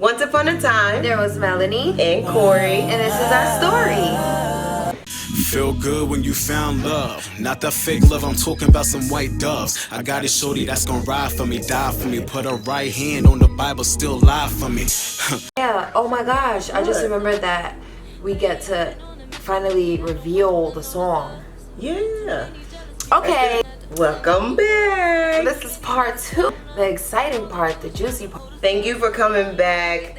Once upon a time, there was Melanie and Corey, and this is our story. Feel good when you found love. Not the fake love, I'm talking about some white doves. I got a shorty that's gonna ride for me, die for me. Put her right hand on the Bible, still lie for me. Yeah, oh my gosh, I just remembered that we get to finally reveal the song. Yeah. Okay. Welcome back. This is part 2, the exciting part, the juicy part. Thank you for coming back.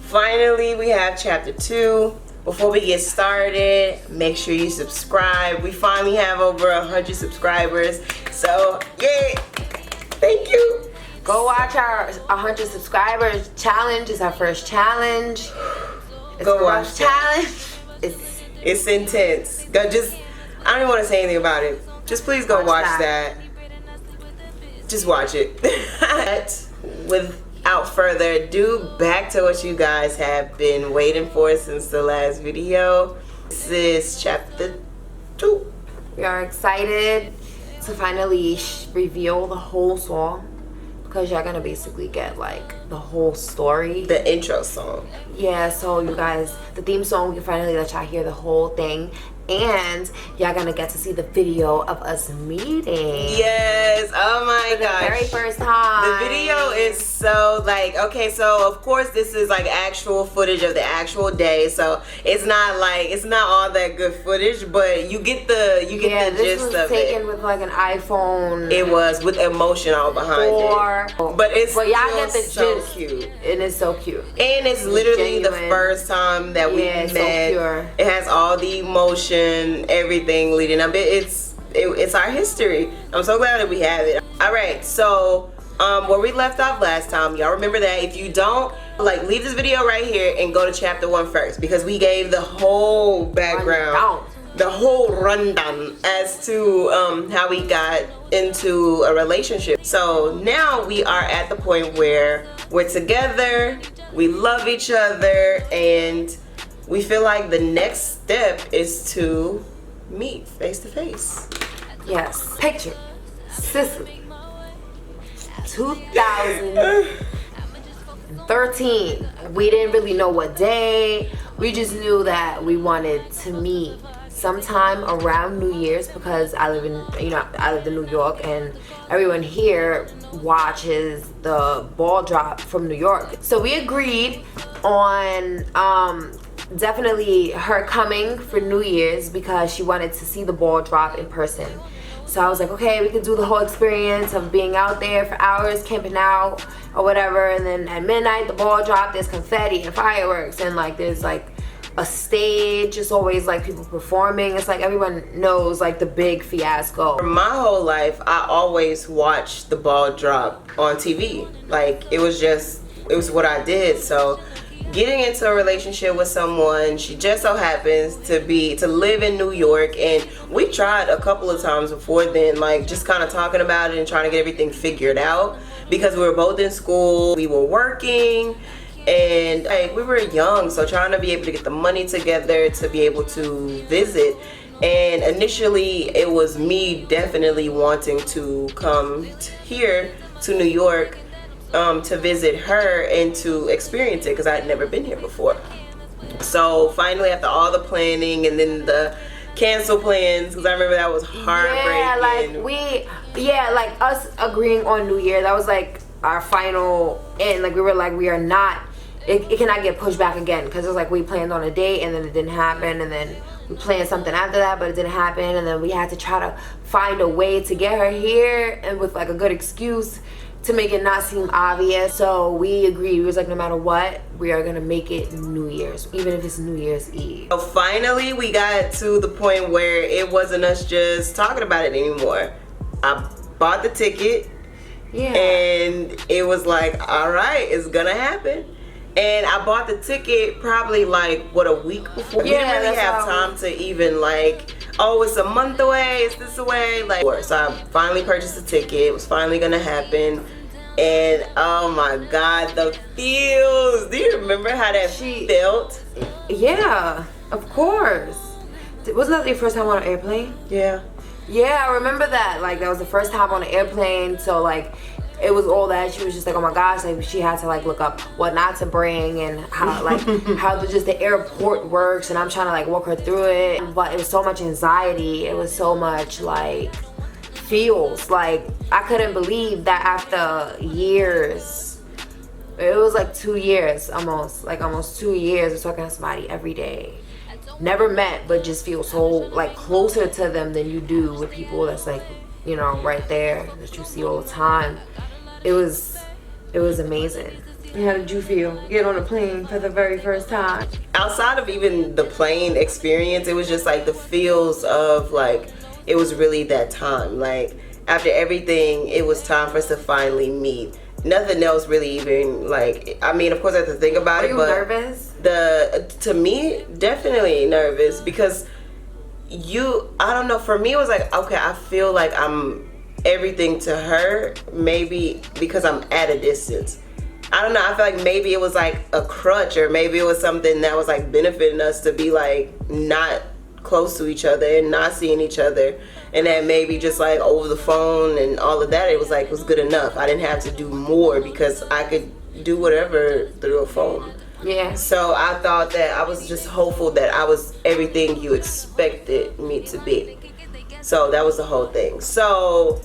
Finally, we have chapter 2. Before we get started, make sure you subscribe. We finally have over 100 subscribers. So, yay! Thank you. Go watch our 100 subscribers challenge. It's our first challenge. Go watch challenge. It's intense. Go I don't even want to say anything about it. Just please go watch that. Just watch it. Without further ado, back to what you guys have been waiting for since the last video. This is chapter 2. We are excited to finally reveal the whole song, because y'all gonna basically get like the whole story. The intro song. Yeah, so you guys, the theme song, we can finally let y'all hear the whole thing. And y'all gonna get to see the video of us meeting. Yes, oh my gosh. The very first time. The video is so like, okay, so of course this is like actual footage of the actual day. So it's not all that good footage, but you get the gist of it. This was taken with like an iPhone. It was with emotion all behind it. But y'all get the so gist. Cute. And it's so cute. And it's literally the first time that we met. So pure. It has all the emotion, everything leading up. It's our history. I'm so glad that we have it. All right, so where we left off last time, y'all remember that. If you don't, like, leave this video right here and go to chapter 1 first, because we gave the whole background, the whole rundown as to how we got into a relationship. So now we are at the point where we're together, we love each other, and we feel like the next step is to meet face to face. Yes. Picture Sicily, 2013. We didn't really know what day. We just knew that we wanted to meet sometime around New Year's, because I live in New York, and everyone here watches the ball drop from New York. So we agreed on definitely her coming for New Year's, because she wanted to see the ball drop in person. So I was like, okay, we could do the whole experience of being out there for hours, camping out or whatever, and then at midnight the ball drop, there's confetti and fireworks, and like there's like a stage. It's always like people performing. It's like everyone knows like the big fiasco. For my whole life, I always watched the ball drop on TV. Like it was what I did. So getting into a relationship with someone, she just so happens to live in New York, and we tried a couple of times before then, like just kind of talking about it and trying to get everything figured out, because we were both in school, we were working, and like we were young, so trying to be able to get the money together to be able to visit. And initially it was me definitely wanting to come here to New York to visit her and to experience it, because I had never been here before. So finally, after all the planning and then the cancel plans, because I remember that was heartbreaking. Like us agreeing on New Year, that was like our final end. Like we were like, we are not, it cannot get pushed back again, because it was like we planned on a date and then it didn't happen, and then we planned something after that but it didn't happen, and then we had to try to find a way to get her here, and with like a good excuse to make it not seem obvious. So we agreed. We was like, no matter what, we are gonna make it New Year's, even if it's New Year's Eve. So finally we got to the point where it wasn't us just talking about it anymore. I bought the ticket, and it was like, all right, it's gonna happen. And I bought the ticket probably like a week before. We didn't really have time to even like, oh, it's a month away, it's this away, like. So I finally purchased the ticket. It was finally gonna happen, and oh my God, the feels. Do you remember how that felt? Yeah, of course. Wasn't that your first time on an airplane? Yeah. Yeah, I remember that. Like that was the first time on an airplane. So like it was all that. She was just like, oh my gosh, like she had to like look up what not to bring and how like how just the airport works, and I'm trying to like walk her through it. But it was so much anxiety. It was so much like feels. Like I couldn't believe that after years, it was like 2 years almost 2 years of talking to somebody every day. Never met, but just feel so like closer to them than you do with people that's like, you know, right there that you see all the time. It was amazing. How did you feel? Get on a plane for the very first time? Outside of even the plane experience, it was just like the feels of like, it was really that time. Like after everything, it was time for us to finally meet. Nothing else really even like, I mean, of course I have to think about it, but nervous? To me, definitely nervous, because I don't know, for me it was like, okay, I feel like I'm everything to her, maybe because I'm at a distance. I don't know, I feel like maybe it was like a crutch, or maybe it was something that was like benefiting us to be like not close to each other and not seeing each other, and that maybe just like over the phone and all of that, it was like, it was good enough. I didn't have to do more because I could do whatever through a phone. Yeah. So I thought that I was just hopeful that I was everything you expected me to be. So that was the whole thing. So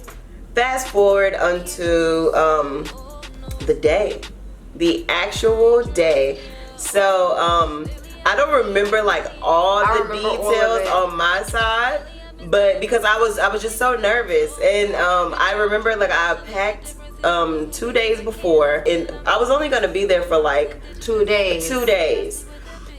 fast forward onto the day, the actual day. So I don't remember like all the details on my side, but because I was just so nervous, and I remember like I packed 2 days before, and I was only gonna be there for like 2 days. 2 days.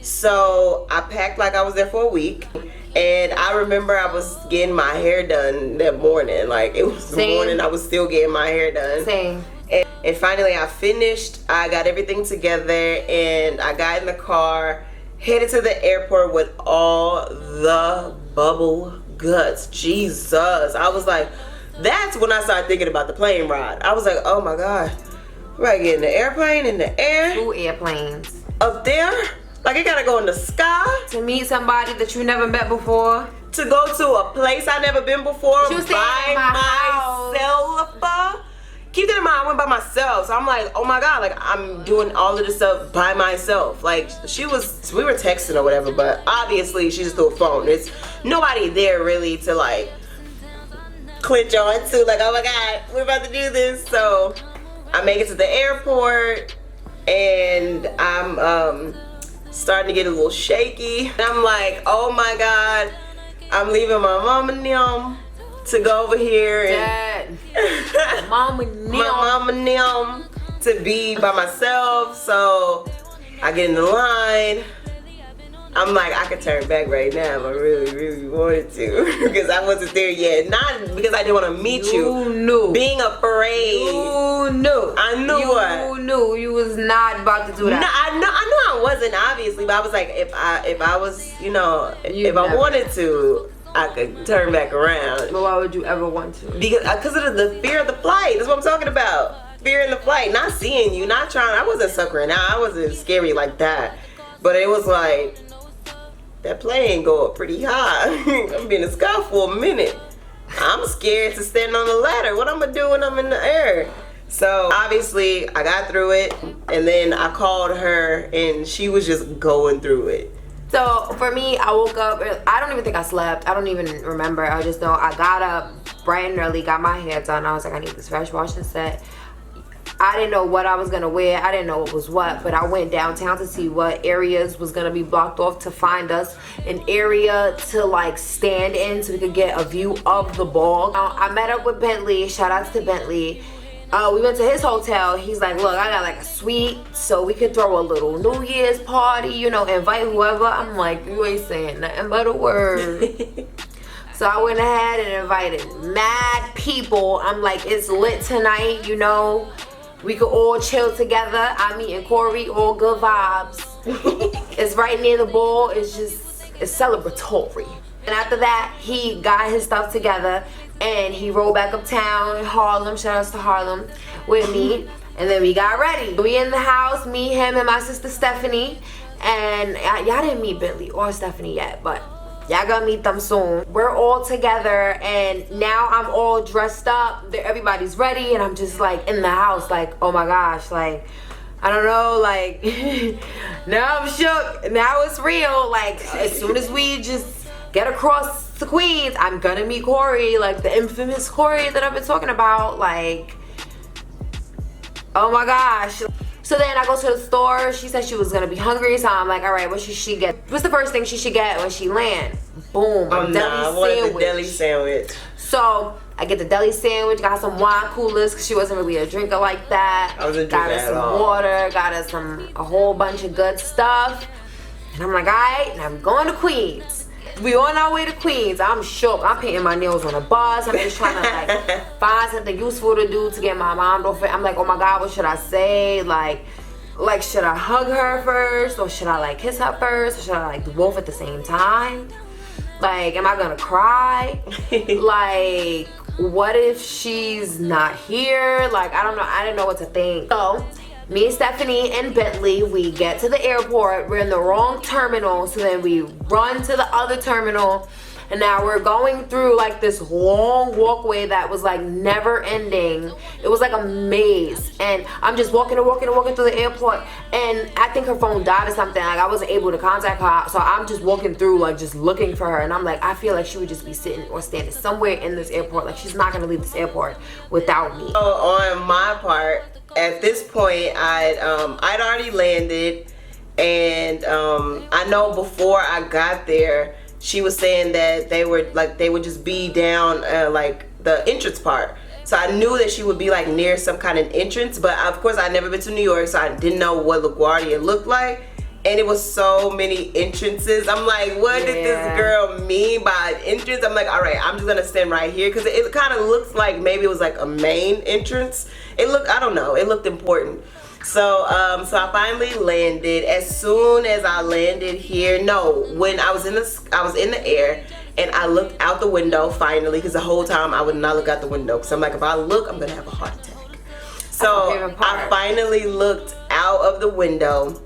So I packed like I was there for a week, and I remember I was getting my hair done that morning. Like it was the morning I was still getting my hair done. Same. And finally I finished. I got everything together, and I got in the car, headed to the airport with all the bubble guts. Jesus, I was like, that's when I started thinking about the plane ride. I was like, oh my God, we're gonna get in the airplane, in the air. 2 airplanes. Up there? Like it gotta go in the sky? To meet somebody that you never met before. To go to a place I never been before She was staying at my myself. Keep that in mind, I went by myself. So I'm like, oh my God, like I'm doing all of this stuff by myself. Like we were texting or whatever, but obviously she just threw a phone. There's nobody there really to like clinch on to, like, oh my God, we're about to do this. So I make it to the airport, and I'm starting to get a little shaky. And I'm like, oh my God, I'm leaving my mom and them to go over here and my mama and them to be by myself. So I get in the line. I'm like, I could turn back right now if I really, really wanted to, because I wasn't there yet. Not because I didn't want to meet you. You knew. Being afraid. You knew. I knew You knew you was not about to do that. No, I knew I wasn't, obviously, but I was like, if I was, you know, if I wanted to, I could turn back around. But why would you ever want to? Because of the fear of the flight. That's what I'm talking about. Fear in the flight. Not seeing you, not trying. I wasn't suckering out. I wasn't scary like that. But it was like, that plane go up pretty high. I'm being in the sky for a minute. I'm scared to stand on the ladder. What I'm gonna do when I'm in the air? So obviously I got through it, and then I called her, and she was just going through it. So for me, I woke up, I don't even think I slept. I don't even remember. I just know I got up bright and early, got my hair done. I was like, I need this fresh wash and set. I didn't know what I was gonna wear. I didn't know what was what, but I went downtown to see what areas was gonna be blocked off, to find us an area to like stand in so we could get a view of the ball. I met up with Bentley. Shout outs to Bentley. We went to his hotel. He's like, look, I got like a suite so we could throw a little New Year's party, you know, invite whoever. I'm like, you ain't saying nothing but a word. So I went ahead and invited mad people. I'm like, it's lit tonight, you know. We could all chill together. I'm meeting Corey, all good vibes. It's right near the ball. It's celebratory. And after that, he got his stuff together and he rolled back uptown, Harlem, shout outs to Harlem, with me. And then we got ready. We in the house, me, him, and my sister Stephanie. And y'all didn't meet Bentley or Stephanie yet, but Y'all gonna meet them soon. We're all together, and now I'm all dressed up. Everybody's ready, and I'm just like in the house, like, oh my gosh, like, I don't know, like, now I'm shook. Now it's real. Like, as soon as we just get across the Queens, I'm gonna meet Corey, like the infamous Corey that I've been talking about. Like, oh my gosh. So then I go to the store. She said she was gonna be hungry, so I'm like, all right, what should she get? What's the first thing she should get when she land? Boom, I wanted the deli sandwich. So I get the deli sandwich, got some wine coolers because she wasn't really a drinker like that. I wasn't got drinking her some at all. water, got her a whole bunch of good stuff. And I'm like, all right, now I'm going to Queens. We on our way to Queens. I'm shook. I'm painting my nails on a bus. I'm just trying to like find something useful to do to get my mind off it. I'm like, oh my God, what should I say? Like should I hug her first, or should I like kiss her first, or should I like do both at the same time? Like, am I gonna cry? Like, what if she's not here? Like, I don't know. I didn't know what to think. So me and Stephanie and Bentley, we get to the airport. We're in the wrong terminal, so then we run to the other terminal, and now we're going through like this long walkway that was like never ending. It was like a maze, and I'm just walking through the airport, and I think her phone died or something. Like, I wasn't able to contact her, so I'm just walking through like just looking for her, and I'm like, I feel like she would just be sitting or standing somewhere in this airport. Like, she's not gonna leave this airport without me. So on my part, at this point, I'd already landed, and I know before I got there, she was saying that they would just be down like the entrance part. So I knew that she would be like near some kind of entrance, but of course I'd never been to New York, so I didn't know what LaGuardia looked like. And it was so many entrances. I'm like, what did this girl mean by entrance? I'm like, all right, I'm just gonna stand right here, because it kind of looks like maybe it was like a main entrance. It looked, I don't know, it looked important. So so I finally landed. As soon as I landed here, when I was in the air, and I looked out the window finally, because the whole time I would not look out the window, because I'm like, if I look, I'm gonna have a heart attack. So I finally looked out of the window,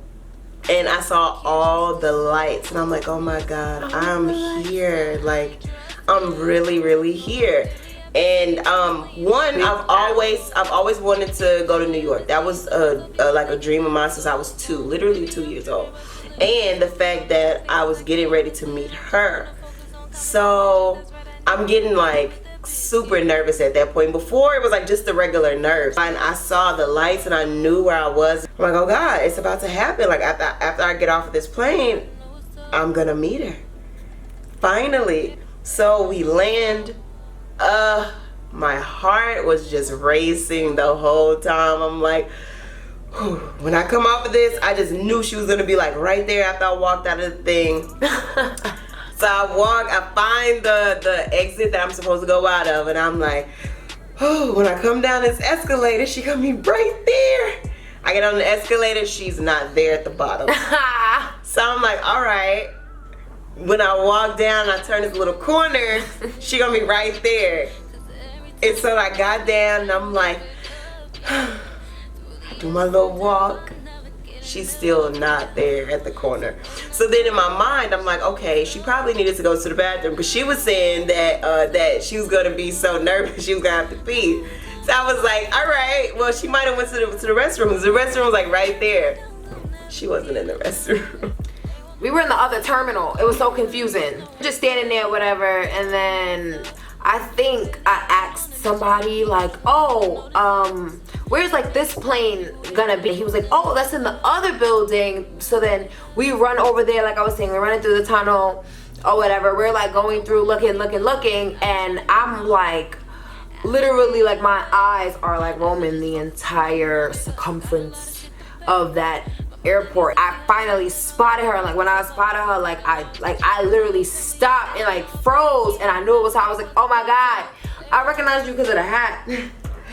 and I saw all the lights, and I'm like, oh my God, I'm here. Like, I'm really, really here. And I've always wanted to go to New York. That was like a dream of mine since I was literally 2 years old. And the fact that I was getting ready to meet her. So I'm getting like super nervous at that point. Before, it was like just the regular nerves. And I saw the lights, and I knew where I was. I'm like, oh God, it's about to happen. Like, after I get off of this plane, I'm gonna meet her. Finally. So we land. My heart was just racing the whole time. I'm like, whew. When I come off of this, I just knew she was gonna be like right there after I walked out of the thing. So I find the exit that I'm supposed to go out of, and I'm like, oh, when I come down this escalator, she gonna be right there. I get on the escalator, she's not there at the bottom. So I'm like, all right. When I walk down, I turn this little corner, she gonna be right there. And so I got down, and I'm like, I do my little walk. She's still not there at the corner. So then in my mind, I'm like, okay, she probably needed to go to the bathroom, because she was saying that that she was gonna be so nervous she was gonna have to pee. So I was like, all right, well, she might have went to the restroom. The restroom was like right there. She wasn't in the restroom. We were in the other terminal. It was so confusing. Just standing there, whatever, and then I think I asked somebody like, oh, where's like this plane gonna be? He was like, oh, that's in the other building. So then we run over there, like I was saying, we're running through the tunnel or whatever. We're like going through, looking, and I'm like, literally, like my eyes are like roaming the entire circumference of that airport. I finally spotted her, and like when I spotted her, like I literally stopped and like froze, and I knew it was her. I was like, oh my God, I recognized you because of the hat.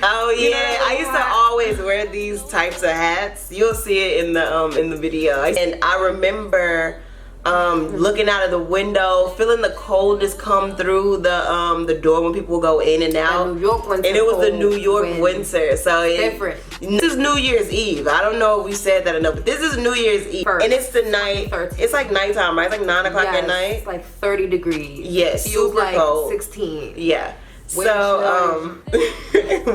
Oh yeah, you know, I used to always wear these types of hats. You'll see it in the video. And I remember looking out of the window, feeling the coldness come through the door when people go in and out. The New York winter, and it was the New York winter, so different. This is New Year's Eve. I don't know if we said that enough, but this is New Year's Eve, and it's the night. 13. It's like nighttime, right? It's like 9 o'clock at night. It's like 30 degrees. Yes, feels super like cold. 16. Yeah. So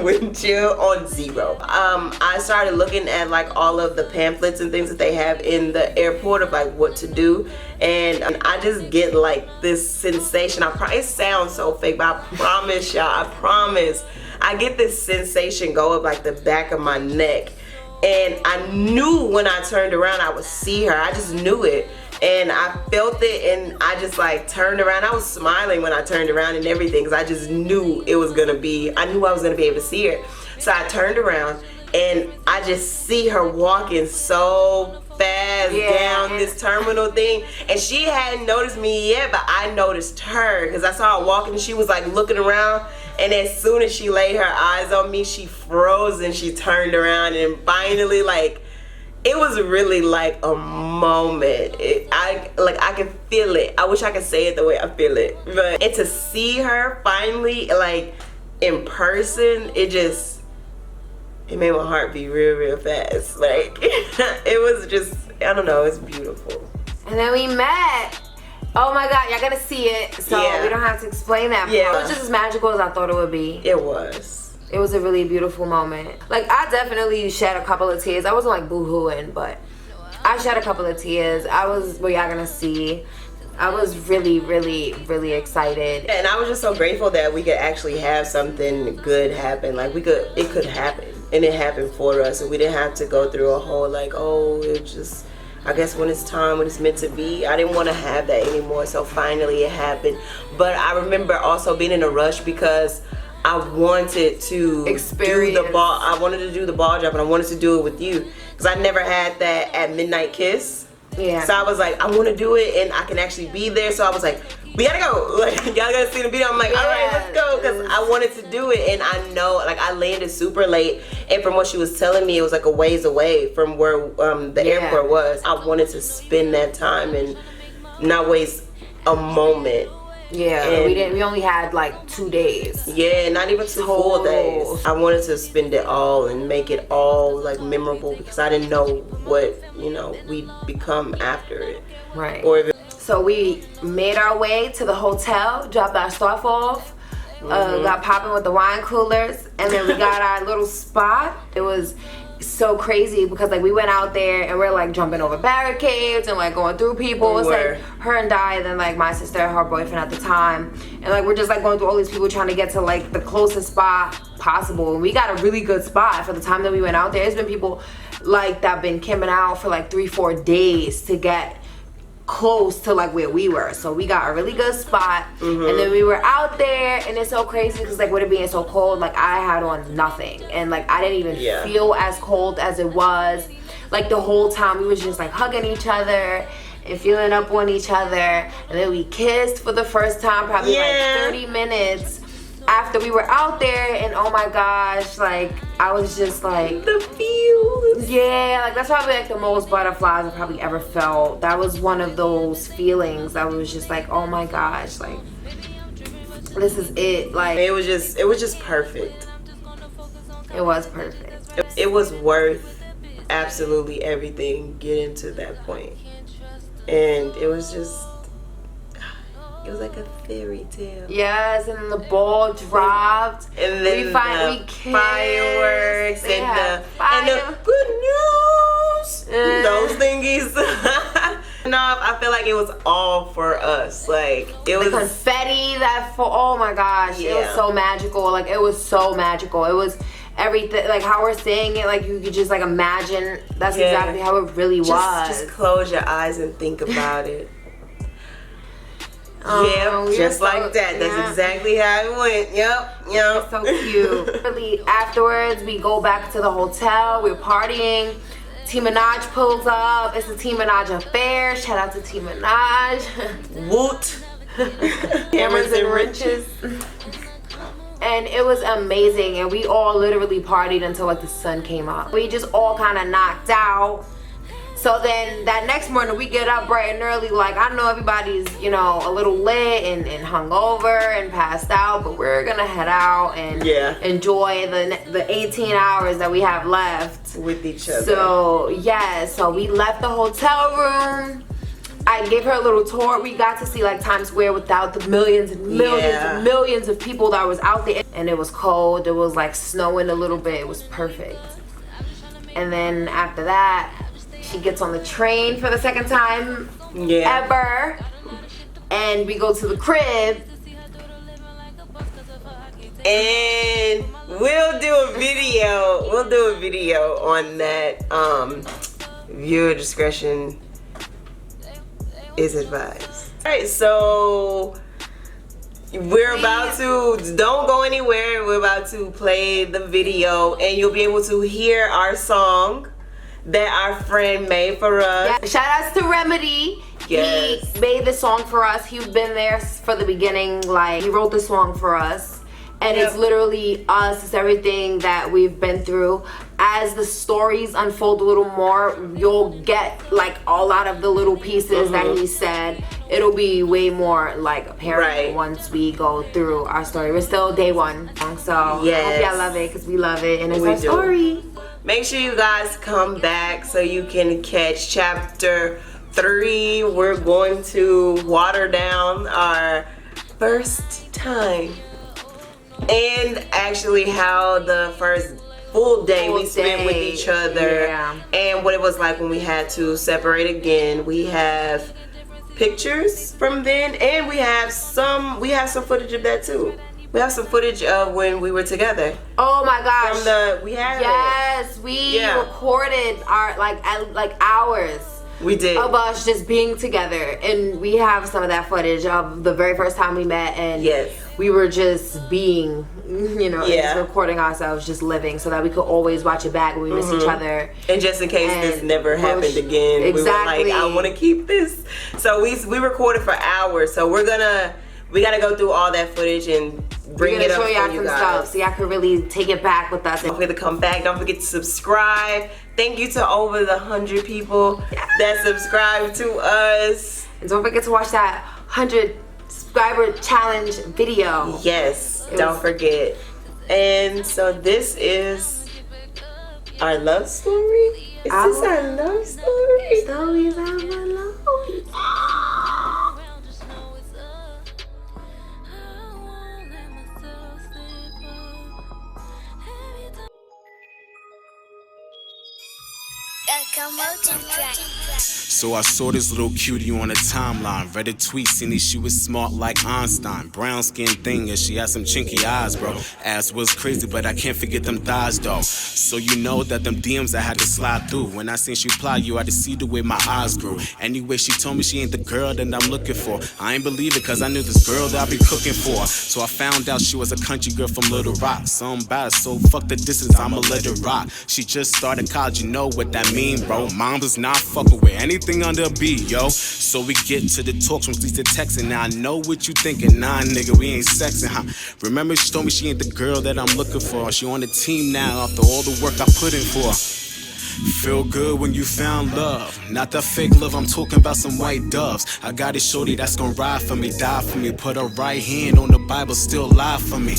wind chill on 0. I started looking at like all of the pamphlets and things that they have in the airport of like what to do, and I just get like this sensation. It sounds so fake, but I promise y'all, I promise, I get this sensation go up like the back of my neck, and I knew when I turned around I would see her. I just knew it. And I felt it, and I just like turned around. I was smiling when I turned around and everything, because I just knew it was gonna be, I knew I was gonna be able to see her. So I turned around and I just see her walking so fast down this terminal thing, and she hadn't noticed me yet, but I noticed her because I saw her walking and she was like looking around, and as soon as she laid her eyes on me, she froze and she turned around, and finally like, it was really like a moment. I can feel it. I wish I could say it the way I feel it. And to see her finally like in person, it made my heart beat real fast. Like it was just, I don't know, it's beautiful. And then we met. Oh my God, y'all gonna see it, so we don't have to explain that. Yeah. It was just as magical as I thought it would be. It was. It was a really beautiful moment. Like, I definitely shed a couple of tears. I wasn't like boo-hooing, but I shed a couple of tears. I was, well, y'all gonna see, I was really excited. And I was just so grateful that we could actually have something good happen. Like it could happen, and it happened for us, and we didn't have to go through a whole like, oh, it just, I guess when it's time, when it's meant to be. I didn't want to have that anymore, so finally it happened. But I remember also being in a rush because I wanted to experience do the ball. I wanted to do the ball drop, and I wanted to do it with you because I never had that at Midnight Kiss. Yeah. So I was like, I want to do it, and I can actually be there. So I was like, we gotta go. Like, y'all gotta see the video. I'm like, all right, let's go, because I wanted to do it, and I know, like, I landed super late, and from what she was telling me, it was like a ways away from where the airport was. I wanted to spend that time and not waste a moment. Yeah, and we only had like 2 days. Yeah, not even 2 full days. I wanted to spend it all and make it all like memorable, because I didn't know what, you know, we'd become after it. Right. Or so we made our way to the hotel, dropped our stuff off, got popping with the wine coolers, and then we got our little spot. It was so crazy because like we went out there and we're like jumping over barricades and like going through people. It's like her and I, and then like my sister and her boyfriend at the time, and like we're just like going through all these people trying to get to like the closest spot possible, and we got a really good spot for the time that we went out there. There's been people like that been camping out for like 3-4 days to get close to like where we were, so we got a really good spot. And then we were out there, and it's so crazy because like with it being so cold, like I had on nothing, and like I didn't even feel as cold as it was. Like the whole time we was just like hugging each other and feeling up on each other, and then we kissed for the first time probably like 30 minutes after we were out there, and oh my gosh, like I was just like the feels. Yeah, like that's probably like the most butterflies I probably ever felt. That was one of those feelings that was just like, oh my gosh, like this is it. Like it was just perfect. It was perfect. It was worth absolutely everything getting to that point. And it was just, it was like a fairy tale. Yes, and then the ball dropped, and then we finally kissed, fireworks, and the good news, those thingies. No, I feel like it was all for us. Like it was confetti oh my gosh, it was so magical. Like it was so magical. It was everything, like how we're saying it, like you could just like imagine that's exactly how it really was. Just close your eyes and think about it. Just like that. That's exactly how it went. Yep. So cute. Really, afterwards, we go back to the hotel. We're partying. T Minaj pulls up. It's a T Minaj affair. Shout out to T Minaj. Woot. Cameras and wrenches. And it was amazing, and we all literally partied until like the sun came up. We just all kind of knocked out. So then that next morning we get up bright and early, like I know everybody's, you know, a little lit and hungover and passed out, but we're gonna head out and enjoy the 18 hours that we have left with each other. So yeah, so we left the hotel room. I gave her a little tour. We got to see like Times Square without the millions and millions and millions of people that was out there. And it was cold. It was like snowing a little bit. It was perfect. And then after that, she gets on the train for the second time ever. And we go to the crib. And we'll do a video. We'll do a video on that. Viewer discretion is advised. Alright, so we're about to, don't go anywhere. We're about to play the video and you'll be able to hear our song that our friend made for us. Yeah. Shout outs to Remedy. Yes. He made the song for us. He's been there for the beginning. Like, he wrote the song for us. And it's literally us. It's everything that we've been through. As the stories unfold a little more, you'll get like a lot of the little pieces that he said. It'll be way more like apparent once we go through our story. We're still day one. So I hope y'all love it because we love it. And it's our story. Make sure you guys come back so you can catch chapter 3. We're going to water down our first time. And actually how the first full day we spent with each other and what it was like when we had to separate again. We have pictures from then and we have some footage of that too. We have some footage of when we were together. Oh my gosh. From the we recorded our like hours. We did. Of us just being together, and we have some of that footage of the very first time we met, and we were just being, you know, just recording ourselves, just living, so that we could always watch it back when we miss each other. And just in case this never happened again, we were like, I want to keep this. So we recorded for hours. So we gotta go through all that footage and bring it up for you guys. Stuff so y'all can really take it back with us. Don't forget to come back. Don't forget to subscribe. Thank you to over the 100 people that subscribe to us. And don't forget to watch that 100 subscriber challenge video. Yes, don't forget. And so this is our love story. Is this our love story? Stories of our love. So I saw this little cutie on the timeline. Read a tweet, seen that she was smart like Einstein. Brown skin thing, and she had some chinky eyes, bro. Ass was crazy, but I can't forget them thighs, though. So you know that them DMs I had to slide through. When I seen she reply, you had to see the way my eyes grew. Anyway, she told me she ain't the girl that I'm looking for. I ain't believe it, cause I knew this girl that I be cooking for. So I found out she was a country girl from Little Rock. Something bad, so fuck the distance, I'ma let it rock. She just started college, you know what that mean, bro. Mom does not fucking with anything under a B, yo. So we get to the talks from Lisa texting. Now I know what you thinking. Nah, nigga, we ain't sexing, huh? Remember she told me she ain't the girl that I'm looking for. She on the team now after all the work I put in for. Feel good when you found love. Not the fake love, I'm talking about some white doves. I got a shorty that's gonna ride for me, die for me. Put her right hand on the Bible, still lie for me.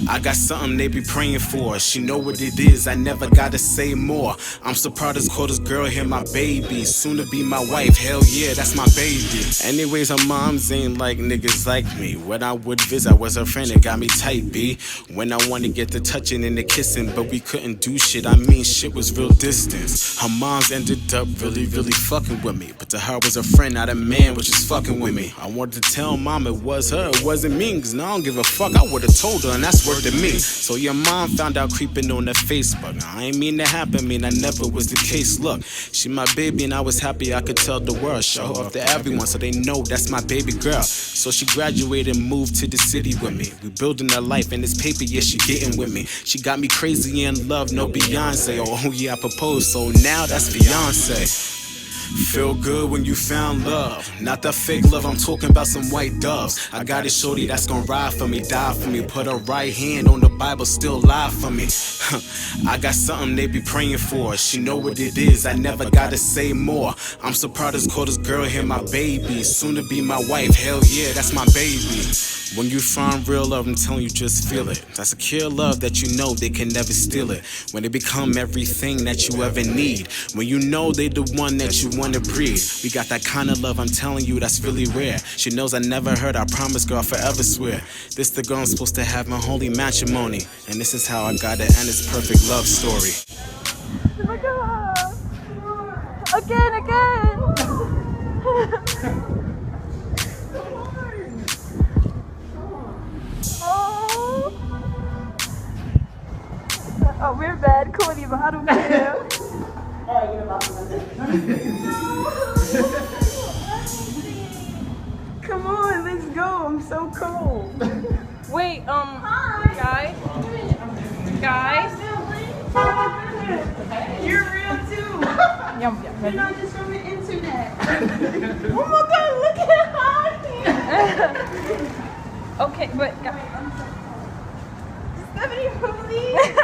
I got something they be praying for. She know what it is, I never gotta say more. I'm so proud to call this girl here my baby. Soon to be my wife, hell yeah, that's my baby. Anyways, her moms ain't like niggas like me. When I would visit, I was her friend that got me tight, B. When I wanted to get the touching and the kissing, but we couldn't do shit. I mean, shit was real distance. Her moms ended up really fucking with me, but to her was a friend, not a man, which is fucking with me. I wanted to tell mom it was her, it wasn't me, cause now I don't give a fuck. I would've told her, and that's worth to me. So your mom found out creeping on her Facebook. I ain't mean to happen, mean I never was the case. Look, she my baby, and I was happy I could tell the world, show her off to everyone, so they know that's my baby girl. So she graduated and moved to the city with me. We building her life, and this paper, yeah, she getting with me. She got me crazy in love, no Beyonce. Oh yeah, I proposed, so now that's Beyonce. Feel good when you found love. Not that fake love, I'm talking about some white doves. I got a shorty that's gonna ride for me, die for me. Put her right hand on the Bible, still lie for me. I got something they be praying for. She know what it is, I never gotta say more. I'm so proud this call this girl here my baby. Soon to be my wife, hell yeah, that's my baby. When you find real love, I'm telling you, just feel it. That's a clear love that you know they can never steal it. When they become everything that you ever need. When you know they the one that you wanna breed. We got that kind of love, I'm telling you, that's really rare. She knows I never heard, I promise, girl, I forever swear. This the girl I'm supposed to have my holy matrimony. And this is how I gotta end this perfect love story. Oh my God. Again. Oh, we're bad, Cody, but I don't care. Come on, let's go. I'm so cold. Wait, guys. You're real too. You're not just from the internet. Oh my God, look at Holly. Okay, but Stephanie, please.